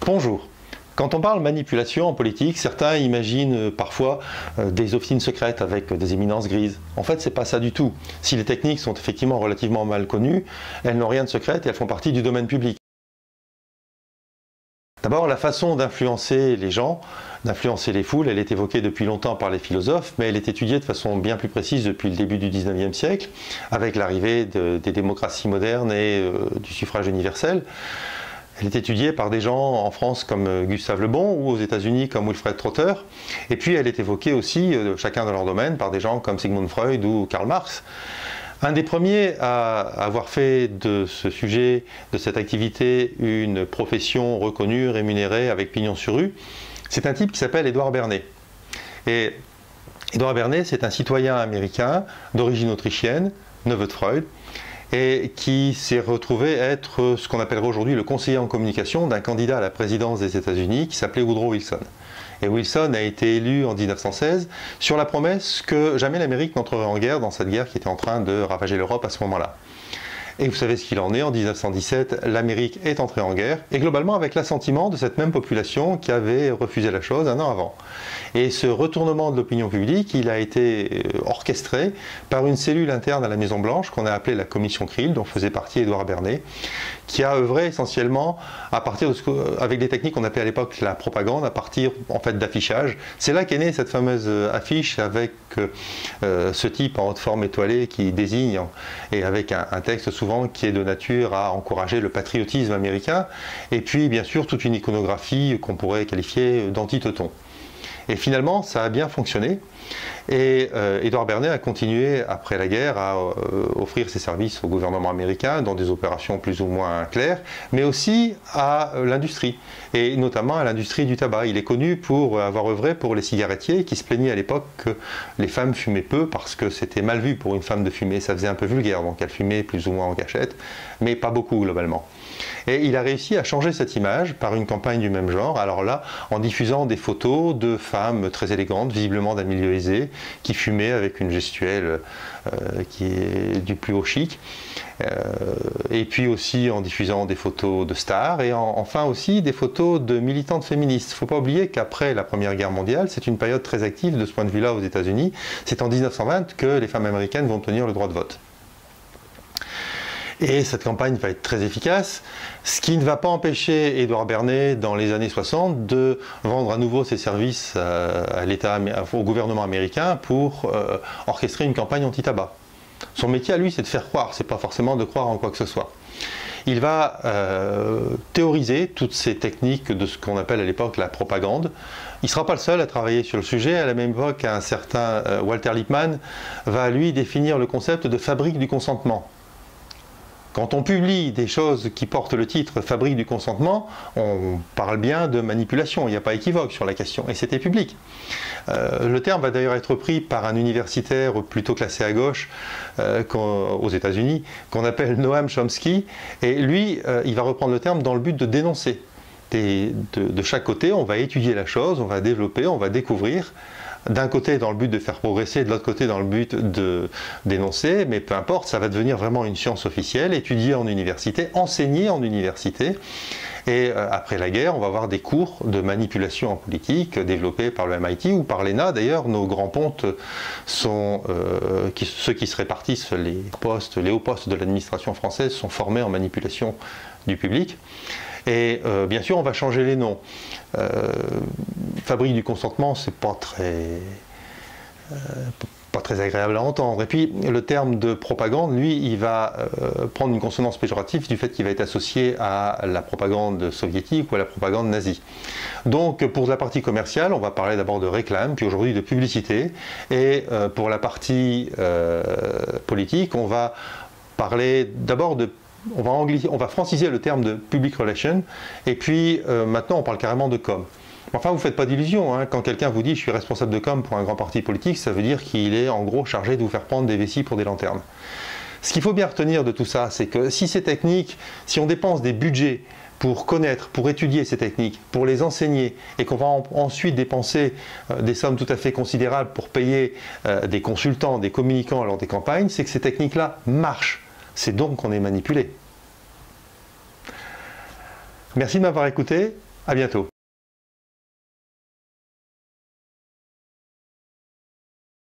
Bonjour. Quand on parle manipulation en politique, certains imaginent parfois des officines secrètes avec des éminences grises. En fait, c'est pas ça du tout. Si les techniques sont effectivement relativement mal connues, elles n'ont rien de secret et elles font partie du domaine public. D'abord, la façon d'influencer les gens, d'influencer les foules, elle est évoquée depuis longtemps par les philosophes, mais elle est étudiée de façon bien plus précise depuis le début du XIXe siècle, avec l'arrivée des démocraties modernes et du suffrage universel. Elle est étudiée par des gens en France comme Gustave Le Bon ou aux États-Unis comme Wilfred Trotter. Et puis elle est évoquée aussi, chacun dans leur domaine, par des gens comme Sigmund Freud ou Karl Marx. Un des premiers à avoir fait de ce sujet, de cette activité, une profession reconnue, rémunérée, avec pignon sur rue, c'est un type qui s'appelle Édouard Bernays. Et Édouard Bernays, c'est un citoyen américain d'origine autrichienne, neveu de Freud, et qui s'est retrouvé être ce qu'on appellerait aujourd'hui le conseiller en communication d'un candidat à la présidence des États-Unis qui s'appelait Woodrow Wilson. Et Wilson a été élu en 1916 sur la promesse que jamais l'Amérique n'entrerait en guerre dans cette guerre qui était en train de ravager l'Europe à ce moment-là. Et vous savez ce qu'il en est, en 1917, l'Amérique est entrée en guerre, et globalement avec l'assentiment de cette même population qui avait refusé la chose un an avant. Et ce retournement de l'opinion publique, il a été orchestré par une cellule interne à la Maison-Blanche qu'on a appelée la Commission Creel, dont faisait partie Édouard Bernays, qui a œuvré essentiellement à partir de avec des techniques qu'on appelait à l'époque la propagande, à partir en fait d'affichage. C'est là qu'est née cette fameuse affiche avec ce type en haute forme étoilée qui désigne, et avec un texte souvent qui est de nature à encourager le patriotisme américain, et puis bien sûr toute une iconographie qu'on pourrait qualifier d'anti-teuton. Et finalement, ça a bien fonctionné. Et Édouard Bernays a continué, après la guerre, à offrir ses services au gouvernement américain dans des opérations plus ou moins claires, mais aussi à l'industrie, et notamment à l'industrie du tabac. Il est connu pour avoir œuvré pour les cigarettiers qui se plaignaient à l'époque que les femmes fumaient peu parce que c'était mal vu pour une femme de fumer. Ça faisait un peu vulgaire, donc elle fumait plus ou moins en cachette, mais pas beaucoup globalement. Et il a réussi à changer cette image par une campagne du même genre, alors là, en diffusant des photos de femmes très élégantes, visiblement d'un milieu aisé, qui fumaient avec une gestuelle qui est du plus haut chic, et puis aussi en diffusant des photos de stars, et enfin aussi des photos de militantes féministes. Il ne faut pas oublier qu'après la Première Guerre mondiale, c'est une période très active de ce point de vue-là aux États-Unis. C'est en 1920 que les femmes américaines vont obtenir le droit de vote. Et cette campagne va être très efficace, ce qui ne va pas empêcher Édouard Bernays, dans les années 60, de vendre à nouveau ses services à l'État, au gouvernement américain pour orchestrer une campagne anti-tabac. Son métier à lui, c'est de faire croire, c'est pas forcément de croire en quoi que ce soit. Il va théoriser toutes ces techniques de ce qu'on appelle à l'époque la propagande. Il ne sera pas le seul à travailler sur le sujet. À la même époque, un certain Walter Lippmann va lui définir le concept de fabrique du consentement. Quand on publie des choses qui portent le titre « Fabrique du consentement », on parle bien de manipulation, il n'y a pas équivoque sur la question, et c'était public. Le terme va d'ailleurs être pris par un universitaire plutôt classé à gauche aux États-Unis, qu'on appelle Noam Chomsky, et lui, il va reprendre le terme dans le but de dénoncer. De chaque côté, on va étudier la chose, on va développer, on va découvrir, d'un côté dans le but de faire progresser, de l'autre côté dans le but de dénoncer, mais peu importe, ça va devenir vraiment une science officielle, étudiée en université, enseignée en université. Et après la guerre, on va avoir des cours de manipulation en politique développés par le MIT ou par l'ENA. D'ailleurs, nos grands pontes sont ceux qui se répartissent les hauts postes de l'administration française sont formés en manipulation du public. Et bien sûr, on va changer les noms. Fabrique du consentement, c'est pas très agréable à entendre. Et puis, le terme de propagande, lui, il va prendre une consonance péjorative du fait qu'il va être associé à la propagande soviétique ou à la propagande nazie. Donc, pour la partie commerciale, on va parler d'abord de réclame, puis aujourd'hui de publicité. Et pour la partie politique, on va parler d'abord de on va franciser le terme de public relation, et puis maintenant on parle carrément de com. Enfin, vous ne faites pas d'illusions, hein. Quand quelqu'un vous dit « je suis responsable de com pour un grand parti politique », ça veut dire qu'il est en gros chargé de vous faire prendre des vessies pour des lanternes. Ce qu'il faut bien retenir de tout ça, c'est que si ces techniques, si on dépense des budgets pour connaître, pour étudier ces techniques, pour les enseigner, et qu'on va ensuite dépenser des sommes tout à fait considérables pour payer des consultants, des communicants lors des campagnes, c'est que ces techniques-là marchent. C'est donc qu'on est manipulé. Merci de m'avoir écouté. À bientôt.